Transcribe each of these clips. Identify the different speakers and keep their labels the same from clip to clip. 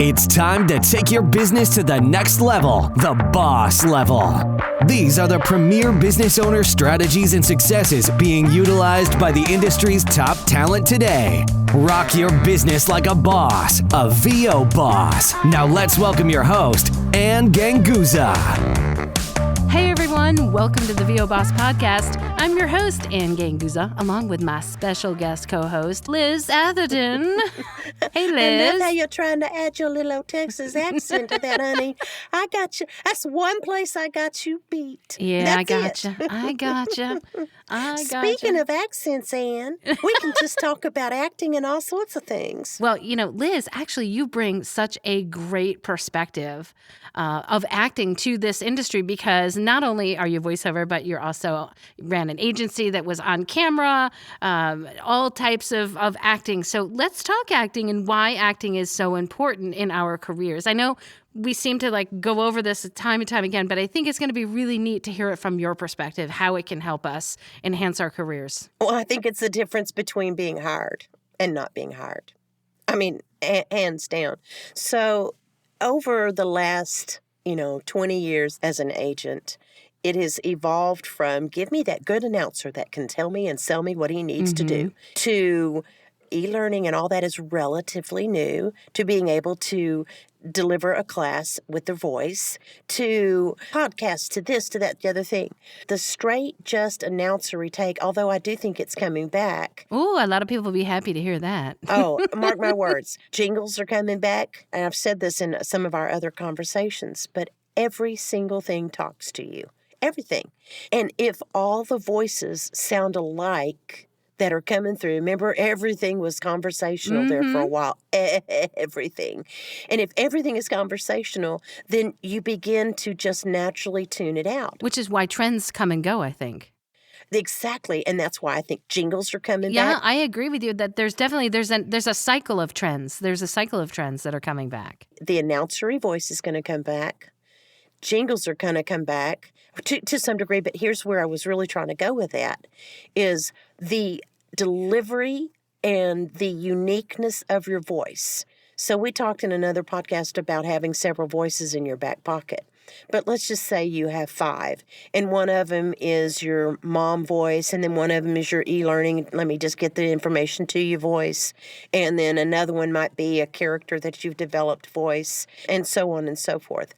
Speaker 1: It's time to take your business to the next level, the boss level. These are the premier business owner strategies and successes being utilized by the industry's top talent today. Rock your business like a boss, a VO boss. Now let's welcome your host, Anne Ganguzza.
Speaker 2: Hey everyone, welcome to the VO Boss Podcast. I'm your host, Anne Ganguzza, along with my special guest co-host, Liz Atherton. Hey, Liz.
Speaker 3: I love how you're trying to add your little Texas accent to that, honey. I got you. That's one place I got you beat.
Speaker 2: Yeah,
Speaker 3: I
Speaker 2: gotcha.
Speaker 3: Speaking of accents, Anne, we can just talk about acting and all sorts of things.
Speaker 2: Well, Liz, actually, you bring such a great perspective of acting to this industry because not only are you voiceover, but you're also ran an agency that was on camera, all types of acting. So let's talk acting and why acting is so important in our careers. I know we seem to go over this time and time again, but I think it's going to be really neat to hear it from your perspective, how it can help us enhance our careers.
Speaker 3: Well, I think it's the difference between being hired and not being hired. I mean, hands down. So over the last, 20 years as an agent, it has evolved from give me that good announcer that can tell me and sell me what he needs to do to eLearning, and all that is relatively new, to being able to deliver a class with their voice, to podcasts, to this, to that, the other thing. The straight, just announcery take, although I do think it's coming back.
Speaker 2: Oh, a lot of people will be happy to hear that.
Speaker 3: Oh, mark my words. Jingles are coming back. And I've said this in some of our other conversations, but every single thing talks to you. Everything. And if all the voices sound alike that are coming through. Remember, everything was conversational there for a while. Everything. And if everything is conversational, then you begin to just naturally tune it out.
Speaker 2: Which is why trends come and go, I think.
Speaker 3: Exactly. And that's why I think jingles are coming back.
Speaker 2: Yeah, I agree with you that there's a cycle of trends. There's a cycle of trends that are coming back.
Speaker 3: The announcery voice is going to come back. Jingles are going to come back to some degree, but here's where I was really trying to go with that, is the delivery and the uniqueness of your voice. So we talked in another podcast about having several voices in your back pocket. But let's just say you have 5, and one of them is your mom voice, and then one of them is your eLearning, let me just get the information to you voice, and then another one might be a character that you've developed voice, and so on and so forth.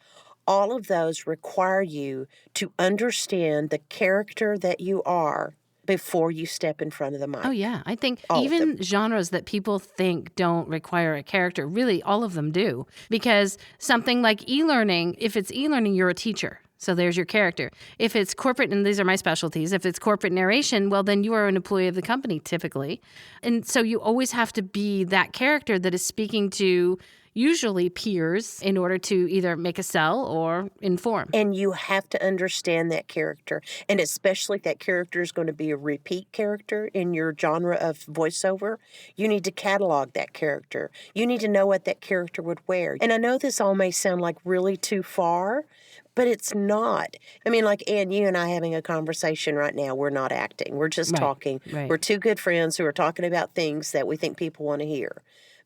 Speaker 3: All of those require you to understand the character that you are before you step in front of the mic.
Speaker 2: Oh, yeah. I think
Speaker 3: all
Speaker 2: even genres that people think don't require a character, really all of them do. Because something like eLearning, if it's eLearning, you're a teacher. So there's your character. If it's corporate, and these are my specialties, if it's corporate narration, well, then you are an employee of the company typically. And so you always have to be that character that is speaking to usually peers in order to either make a sell or inform.
Speaker 3: And you have to understand that character. And especially if that character is going to be a repeat character in your genre of voiceover, you need to catalog that character. You need to know what that character would wear. And I know this all may sound like really too far, but it's not. I mean, like Anne, you and I having a conversation right now, we're not acting. We're just talking.
Speaker 2: Right.
Speaker 3: We're two good friends who are talking about things that we think people want to hear.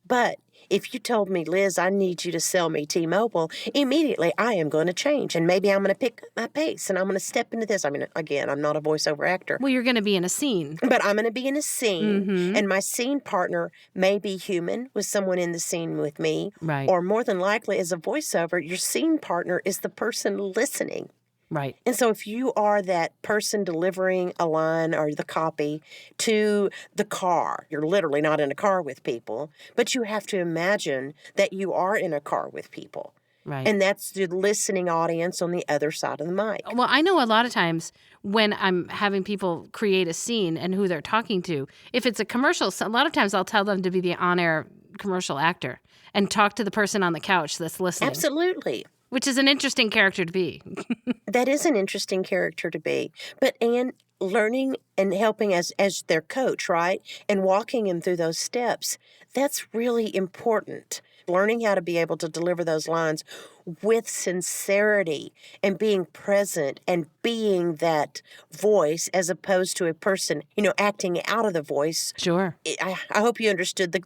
Speaker 3: But if you told me, Liz, I need you to sell me T-Mobile, immediately I am going to change. And maybe I'm going to pick up my pace and I'm going to step into this. I mean, again, I'm not a voiceover actor.
Speaker 2: Well, you're going to be in a scene.
Speaker 3: But I'm going to be in a scene. And my scene partner may be human with someone in the scene with me.
Speaker 2: Right.
Speaker 3: Or more than likely, as a voiceover, your scene partner is the person listening.
Speaker 2: Right.
Speaker 3: And so if you are that person delivering a line or the copy to the car, you're literally not in a car with people, but you have to imagine that you are in a car with people.
Speaker 2: Right.
Speaker 3: And that's the listening audience on the other side of the mic.
Speaker 2: Well, I know a lot of times when I'm having people create a scene and who they're talking to, if it's a commercial, a lot of times I'll tell them to be the on-air commercial actor and talk to the person on the couch that's listening.
Speaker 3: Absolutely.
Speaker 2: Which is an interesting character to be.
Speaker 3: That is an interesting character to be. But Anne, learning and helping as their coach, right? And walking them through those steps, that's really important learning how to be able to deliver those lines with sincerity and being present and being that voice as opposed to a person, acting out of the voice.
Speaker 2: Sure.
Speaker 3: I hope you understood the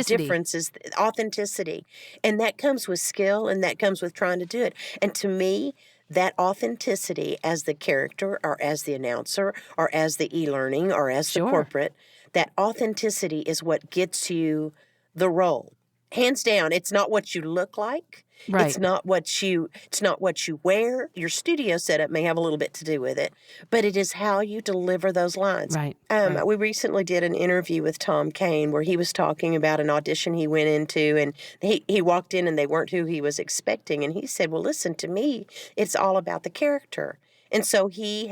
Speaker 3: difference is authenticity. And that comes with skill and that comes with trying to do it. And to me, that authenticity as the character or as the announcer or as the e-learning or as the corporate, that authenticity is what gets you the role. Hands down, it's not what you look like.
Speaker 2: Right.
Speaker 3: It's not what you wear. Your studio setup may have a little bit to do with it, but it is how you deliver those lines.
Speaker 2: Right.
Speaker 3: We recently did an interview with Tom Kane where he was talking about an audition he went into, and he walked in and they weren't who he was expecting, and he said, well, listen, to me, it's all about the character. And so he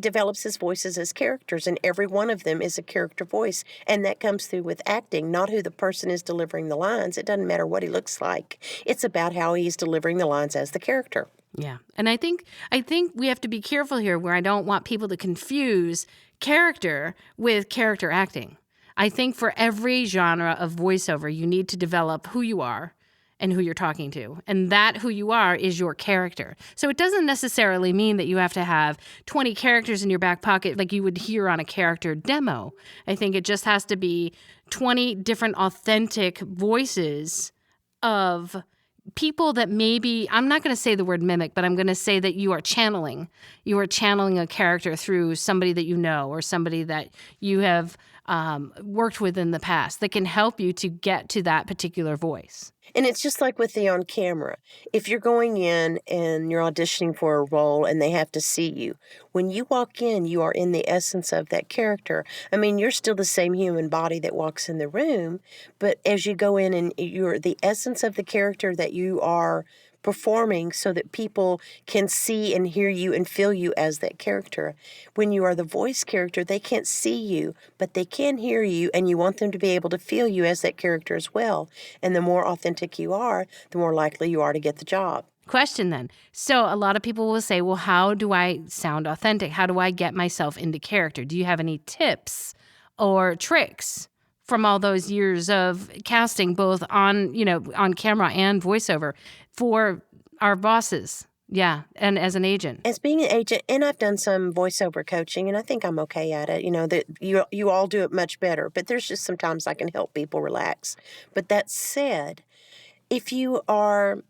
Speaker 3: develops his voices as characters, and every one of them is a character voice. And that comes through with acting, not who the person is delivering the lines. It doesn't matter what he looks like. It's about how he's delivering the lines as the character.
Speaker 2: Yeah. And I think we have to be careful here where I don't want people to confuse character with character acting. I think for every genre of voiceover, you need to develop who you are and who you're talking to. And that who you are is your character. So it doesn't necessarily mean that you have to have 20 characters in your back pocket like you would hear on a character demo. I think it just has to be 20 different authentic voices of people that maybe, I'm not going to say the word mimic, but I'm going to say that you are channeling. You are channeling a character through somebody that you know or somebody that you have worked with in the past that can help you to get to that particular voice.
Speaker 3: And it's just like with the on camera. If you're going in and you're auditioning for a role and they have to see you, when you walk in, you are in the essence of that character. I mean, you're still the same human body that walks in the room, but as you go in and you're the essence of the character that you are performing so that people can see and hear you and feel you as that character. When you are the voice character, they can't see you, but they can hear you, and you want them to be able to feel you as that character as well. And the more authentic you are, the more likely you are to get the job.
Speaker 2: Question then. So a lot of people will say, well, how do I sound authentic? How do I get myself into character? Do you have any tips or tricks from all those years of casting, both on camera and voiceover, for our bosses? Yeah, and as an agent.
Speaker 3: As being an agent, and I've done some voiceover coaching, and I think I'm okay at it. That you all do it much better, but there's just sometimes I can help people relax. But that said, if you are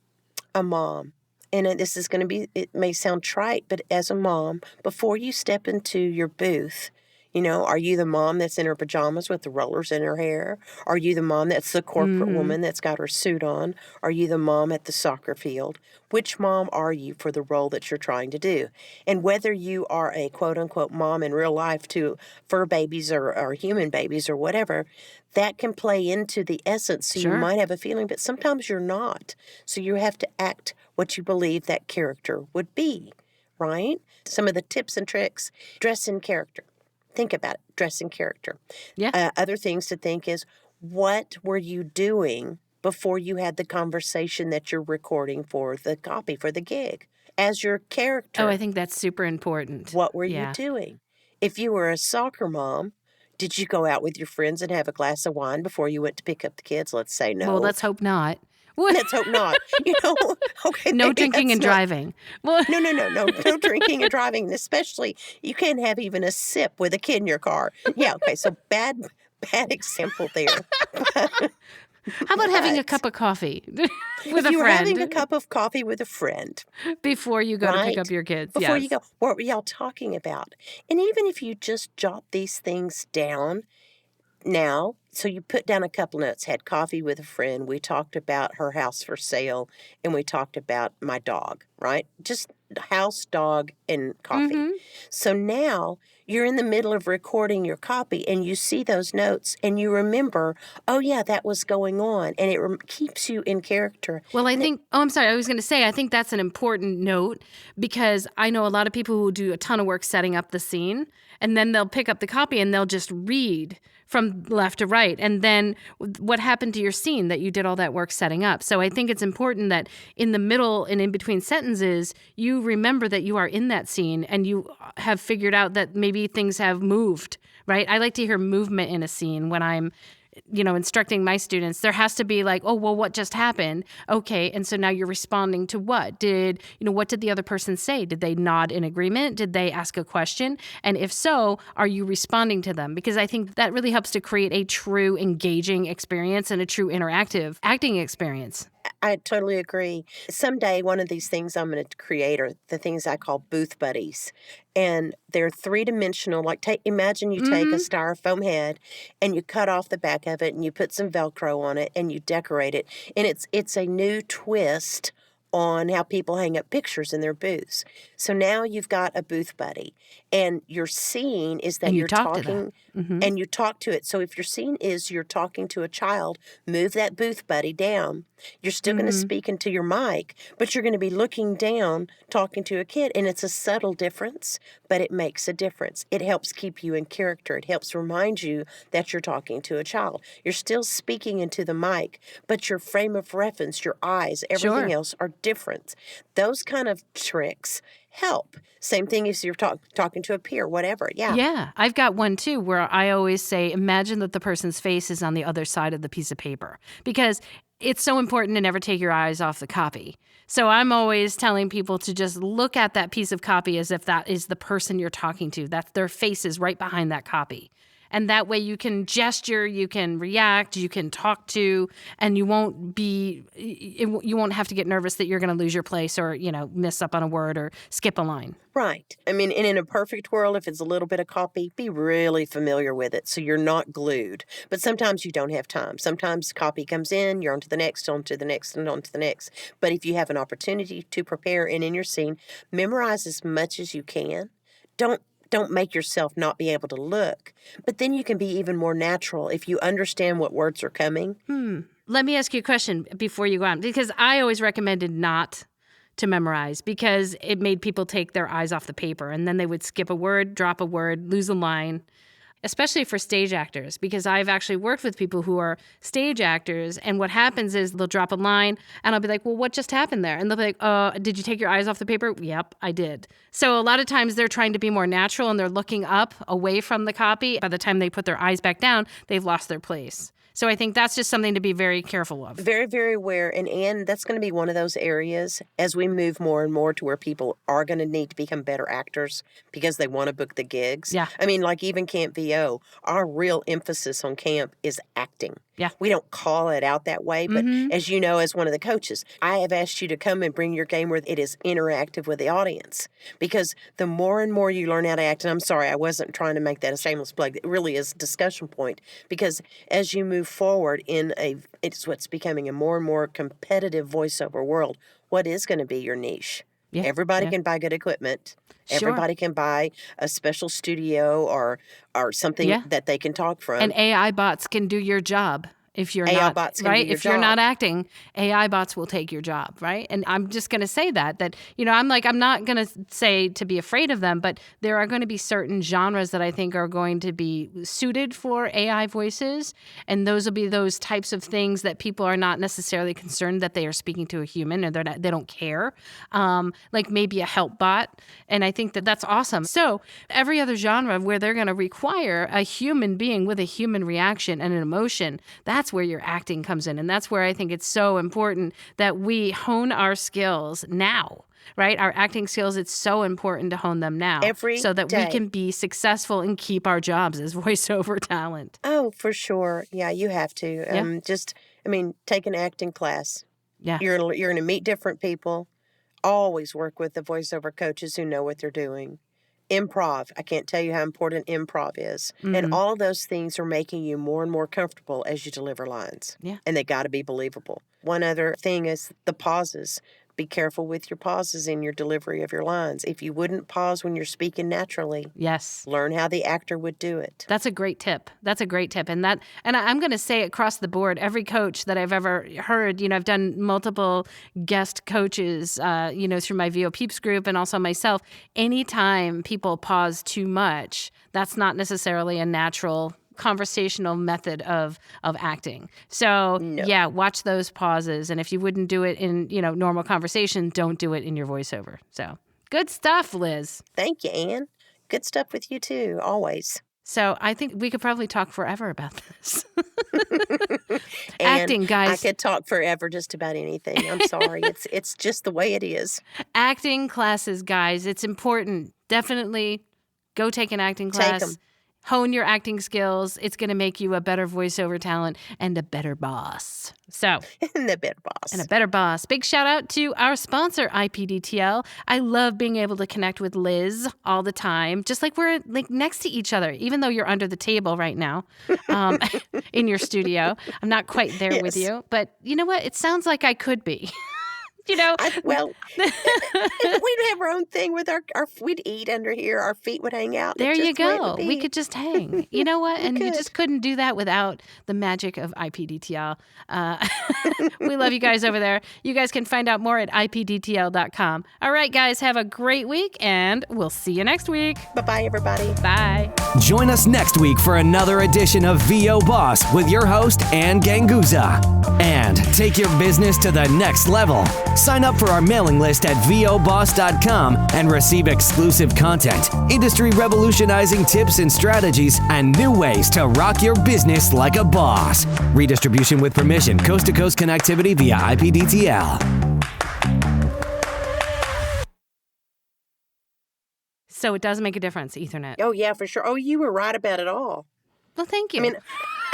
Speaker 3: a mom, and this is going to be, it may sound trite, but as a mom, before you step into your booth, are you the mom that's in her pajamas with the rollers in her hair? Are you the mom that's the corporate woman that's got her suit on? Are you the mom at the soccer field? Which mom are you for the role that you're trying to do? And whether you are a quote-unquote mom in real life to fur babies or human babies or whatever, that can play into the essence. So you might have a feeling, but sometimes you're not. So you have to act what you believe that character would be, right? Some of the tips and tricks: dress in character. Think about it, dress in character.
Speaker 2: Yeah.
Speaker 3: Other things to think is, what were you doing before you had the conversation that you're recording for the copy, for the gig? As your character.
Speaker 2: Oh, I think that's super important.
Speaker 3: What were you doing? If you were a soccer mom, did you go out with your friends and have a glass of wine before you went to pick up the kids? Let's say no.
Speaker 2: Well, let's hope not.
Speaker 3: Let's hope not. Okay.
Speaker 2: No drinking and driving.
Speaker 3: Well, no drinking and driving. Especially, you can't have even a sip with a kid in your car. Yeah. Okay. So bad example there.
Speaker 2: How about having a cup of coffee with a friend?
Speaker 3: If you were having a cup of coffee with a friend
Speaker 2: before you go to pick up your kids.
Speaker 3: Before you go, what were y'all talking about? And even if you just jot these things down now, so you put down a couple notes, had coffee with a friend, we talked about her house for sale, and we talked about my dog, right? Just house, dog, and coffee. So now you're in the middle of recording your copy, and you see those notes, and you remember, oh, yeah, that was going on, and it keeps you in character.
Speaker 2: Well, I'm sorry, I was going to say, I think that's an important note, because I know a lot of people who do a ton of work setting up the scene, and then they'll pick up the copy, and they'll just read from left to right. And then what happened to your scene that you did all that work setting up? So I think it's important that in the middle and in between sentences, you remember that you are in that scene and you have figured out that maybe things have moved, right? I like to hear movement in a scene when I'm instructing my students, there has to be like, oh, well, what just happened? Okay. And so now you're responding to what? What did the other person say? Did they nod in agreement? Did they ask a question? And if so, are you responding to them? Because I think that really helps to create a true engaging experience and a true interactive acting experience.
Speaker 3: I totally agree. Someday, one of these things I'm going to create are the things I call booth buddies. And they're three-dimensional. Like, imagine you take a styrofoam head and you cut off the back of it and you put some Velcro on it and you decorate it. And it's a new twist on how people hang up pictures in their booths. So now you've got a booth buddy, and your scene is that you're talking and you talk to it. So if your scene is you're talking to a child, move that booth buddy down. You're still going to speak into your mic, but you're going to be looking down, talking to a kid, and it's a subtle difference, but it makes a difference. It helps keep you in character. It helps remind you that you're talking to a child. You're still speaking into the mic, but your frame of reference, your eyes, everything else are different. Those kind of tricks help. Same thing if you're talking to a peer, whatever. Yeah.
Speaker 2: Yeah. I've got one too where I always say, imagine that the person's face is on the other side of the piece of paper, because it's so important to never take your eyes off the copy. So I'm always telling people to just look at that piece of copy as if that is the person you're talking to. That their face is right behind that copy. And that way you can gesture, you can react, you can talk to, and you won't have to get nervous that you're going to lose your place or, miss up on a word or skip a line.
Speaker 3: Right. I mean, and in a perfect world, if it's a little bit of copy, be really familiar with it so you're not glued. But sometimes you don't have time. Sometimes copy comes in, you're on to the next, on to the next, and on to the next. But if you have an opportunity to prepare and in your scene, memorize as much as you can. Don't make yourself not be able to look. But then you can be even more natural if you understand what words are coming.
Speaker 2: Let me ask you a question before you go on, because I always recommended not to memorize because it made people take their eyes off the paper, and then they would skip a word, drop a word, lose a line, especially for stage actors, because I've actually worked with people who are stage actors, and what happens is they'll drop a line, and I'll be like, well, what just happened there? And they'll be like, did you take your eyes off the paper? Yep, I did. So a lot of times they're trying to be more natural, and they're looking up away from the copy. By the time they put their eyes back down, they've lost their place. So I think that's just something to be very careful of.
Speaker 3: Very, very aware. And Anne, that's going to be one of those areas as we move more and more to where people are going to need to become better actors because they want to book the gigs.
Speaker 2: Yeah.
Speaker 3: I mean, like even Camp VO, our real emphasis on camp is acting.
Speaker 2: Yeah.
Speaker 3: We don't call it out that way, but as you know, as one of the coaches, I have asked you to come and bring your game where it is interactive with the audience, because the more and more you learn how to act, and I'm sorry, I wasn't trying to make that a shameless plug. It really is a discussion point, because as you move forward it's what's becoming a more and more competitive voiceover world. What is going to be your niche? Yeah. Everybody can buy good equipment. Sure. Everybody can buy a special studio or something that they can talk from.
Speaker 2: And AI bots can do your job. If you're
Speaker 3: AI
Speaker 2: not
Speaker 3: bots can
Speaker 2: right,
Speaker 3: do your
Speaker 2: if you're
Speaker 3: job.
Speaker 2: not acting, AI bots will take your job, right? And I'm just going to say that I'm not going to say to be afraid of them, but there are going to be certain genres that I think are going to be suited for AI voices, and those will be those types of things that people are not necessarily concerned that they are speaking to a human, or they don't care, like maybe a help bot, and I think that's awesome. So every other genre where they're going to require a human being with a human reaction and an emotion, that's where your acting comes in. And that's where I think it's so important that we hone our skills now, right? Our acting skills, it's so important to hone them now. So that we can be successful and keep our jobs as voiceover talent.
Speaker 3: Oh, for sure. Yeah, you have to. Take an acting class.
Speaker 2: Yeah.
Speaker 3: You're going to meet different people. Always work with the voiceover coaches who know what they're doing. Improv. I can't tell you how important improv is. And all of those things are making you more and more comfortable as you deliver lines.
Speaker 2: Yeah.
Speaker 3: And they got to be believable. One other thing is the pauses. Be careful with your pauses in your delivery of your lines. If you wouldn't pause when you're speaking naturally, learn how the actor would do it.
Speaker 2: That's a great tip. And I'm going to say across the board, every coach that I've ever heard, I've done multiple guest coaches, through my VO Peeps group and also myself. Anytime people pause too much, that's not necessarily a natural conversational method of acting. So watch those pauses. And if you wouldn't do it in, normal conversation, don't do it in your voiceover. So good stuff, Liz.
Speaker 3: Thank you, Anne. Good stuff with you too, always.
Speaker 2: So I think we could probably talk forever about this.
Speaker 3: And
Speaker 2: Acting, guys.
Speaker 3: I could talk forever just about anything. I'm sorry. It's just the way it is.
Speaker 2: Acting classes, guys. It's important. Definitely go take an acting
Speaker 3: Take
Speaker 2: class.
Speaker 3: 'em.
Speaker 2: Hone your acting skills. It's going to make you a better voiceover talent and a better boss. So,
Speaker 3: And the better boss.
Speaker 2: and a better boss. Big shout out to our sponsor, IPDTL. I love being able to connect with Liz all the time, just like we're like next to each other, even though you're under the table right now in your studio. I'm not quite there with
Speaker 3: Yes.
Speaker 2: you, but you know what? It sounds like I could be. You know,
Speaker 3: Well, we'd have our own thing with our we'd eat under here. Our feet would hang out.
Speaker 2: there
Speaker 3: It's
Speaker 2: you
Speaker 3: just the way it
Speaker 2: go.
Speaker 3: would
Speaker 2: We
Speaker 3: be.
Speaker 2: could just hang. You know what? And you
Speaker 3: could.
Speaker 2: just couldn't do that without the magic of IPDTL. We love you guys over there. You guys can find out more at IPDTL.com. All right, guys, have a great week, and we'll see you next week.
Speaker 3: Bye-bye, everybody.
Speaker 2: Bye.
Speaker 1: Join us next week for another edition of VO Boss with your host, Anne Ganguzza. And take your business to the next level. Sign up for our mailing list at voboss.com and receive exclusive content, industry revolutionizing tips and strategies, and new ways to rock your business like a boss. Redistribution with permission, coast-to-coast connectivity via IPDTL.
Speaker 2: So it does make a difference, Ethernet.
Speaker 3: Oh, yeah, for sure. Oh, you were right about it all.
Speaker 2: Well, thank you.
Speaker 3: I mean,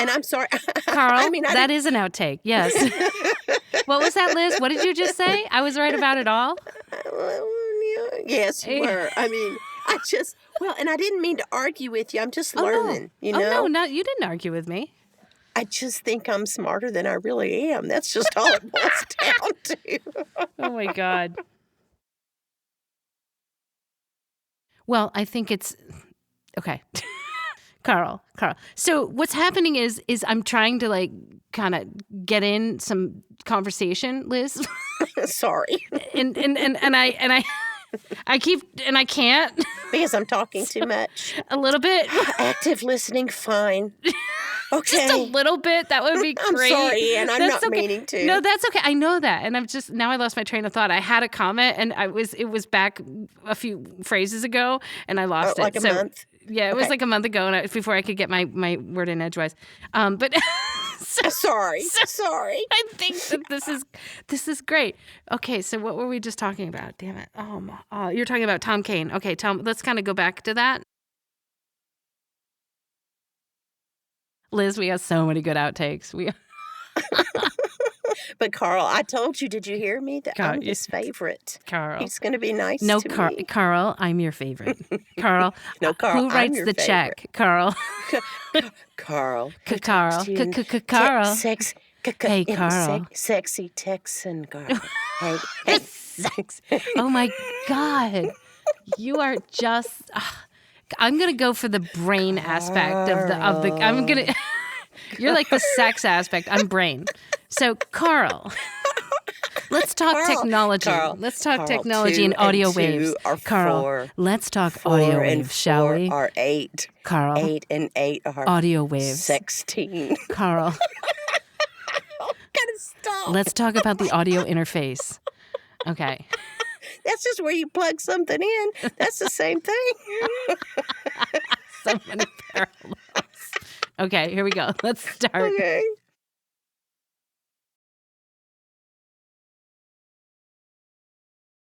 Speaker 3: and I'm sorry.
Speaker 2: Carl,
Speaker 3: I mean,
Speaker 2: that is an outtake. Yes. What was that, Liz? What did you just say? I was right about it all?
Speaker 3: Yes, you were. I mean, and I didn't mean to argue with you. I'm just learning, you know?
Speaker 2: Oh, no, you didn't argue with me.
Speaker 3: I just think I'm smarter than I really am. That's just all it boils down to.
Speaker 2: Oh, my God. Well, I think it's okay. Carl. So what's happening is I'm trying to like kind of get in some conversation, Liz.
Speaker 3: Sorry.
Speaker 2: and I keep and I can't
Speaker 3: Because I'm talking too much.
Speaker 2: a little bit.
Speaker 3: Active listening, fine. Okay.
Speaker 2: Just a little bit. That would be
Speaker 3: I'm
Speaker 2: great.
Speaker 3: sorry, and I'm
Speaker 2: That's
Speaker 3: not
Speaker 2: okay.
Speaker 3: meaning to.
Speaker 2: No, that's okay. I know that. And now I lost my train of thought. I had a comment and it was back a few phrases ago and I lost it.
Speaker 3: Like a month?
Speaker 2: Yeah, it was
Speaker 3: Okay.
Speaker 2: like a month ago and before I could get my word in edgewise. But
Speaker 3: Sorry.
Speaker 2: I think that this is great. Okay, so what were we just talking about? Damn it. You're talking about Tom Kane. Okay, let's kind of go back to that. Liz, we have so many good outtakes.
Speaker 3: But Carl, I told you, did you hear me? That
Speaker 2: Carl,
Speaker 3: I'm his favorite.
Speaker 2: Carl.
Speaker 3: He's going to be nice
Speaker 2: No,
Speaker 3: to me.
Speaker 2: Carl, I'm your favorite. Carl,
Speaker 3: No, Carl,
Speaker 2: who
Speaker 3: I'm
Speaker 2: writes
Speaker 3: your
Speaker 2: the check? Carl.
Speaker 3: Carl.
Speaker 2: Carl. Carl. Hey, Carl.
Speaker 3: Sexy Texan Carl. Hey.
Speaker 2: Sex. Oh my God. You are just I'm going to go for the brain aspect of the I'm going to You're like the sex aspect. I'm brain. So, Carl, let's talk technology. Let's talk technology and audio waves. Carl, let's talk audio waves, shall we?
Speaker 3: 4 are 8.
Speaker 2: Carl,
Speaker 3: 8 and 8 are
Speaker 2: audio waves.
Speaker 3: 16.
Speaker 2: Carl,
Speaker 3: Gotta stop.
Speaker 2: let's talk about the audio interface. Okay.
Speaker 3: That's just where you plug something in. That's the same thing.
Speaker 2: So many parallels. Okay, here we go. Let's start.
Speaker 3: Okay.